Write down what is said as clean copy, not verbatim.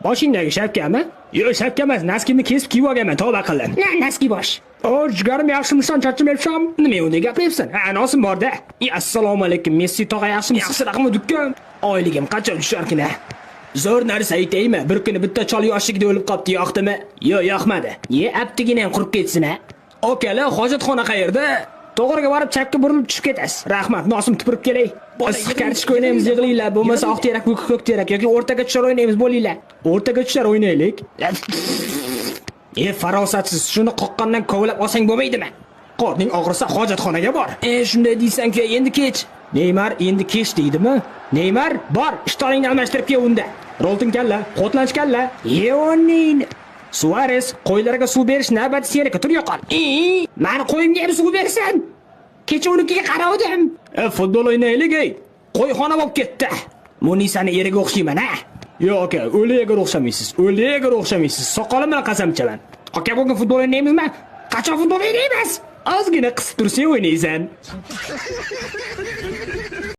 Boshingdagi shapkami? Yo'q, shapka emas, naskimni kesib kiyib olganman, tavba qilin. Naski bosh. Jigarim yaxshimisan, charchamayapsan? Nima unday gapiryapsan? Ha, nosim bor-da. Assalomu alaykum, Messi tog'a yaxshimisiz? Yaxshi raqam dukkan. Oyligim qancha tusharkin ha? Zo'r narsa aytaymi? Bir kuni bitta chol yoshligida o'lib qopti, yoqdimi? Yo'q, yoqmadi. Aptigina ham qurib ketsin ha. Okalar, hojatxona qayerda? To'g'riga borib chapga burilib tushib ketasiz. Rahmat, nosim tupurib kelay. Issiq kartoshka o'ynaymiz, yig'linglar. Bo'lmasa oq terak, ko'k terak yoki o'rtaga tushar o'ynaymiz, bo'linglar. O'rtaga tushar o'ynaylik. Farosatsiz, shuni qoqqandan kovlab olsang bo'lmaydimi? Qorning og'risa hojatxonaga bor. Shunday deysan-ku, endi kech. Neymar endi kech deydimi? Neymar, bor, ishtoningni almashtirib kel unda. Roltin kalla, qotlanch kalla. Yo'nin. Suarez, qo'ylarga suv berish navbati seniki, tur yo'qol. Meni qo'yimga ham suv bersan. Kecha unikiga qaradim. Futbol o'ynaylik, ey. Qo'yxona bo'lib ketdi. Munisani eriga o'xshayman, ha? Yo'q, aka, o'liga o'xshamaysiz. O'liga o'xshamaysiz. Soqolim bilan qasam ichaman. Aka, bugun futbol o'ynaymizmi? Qachon futbol o'ynaymiz? Ozgina qisib tursang o'ynaysan.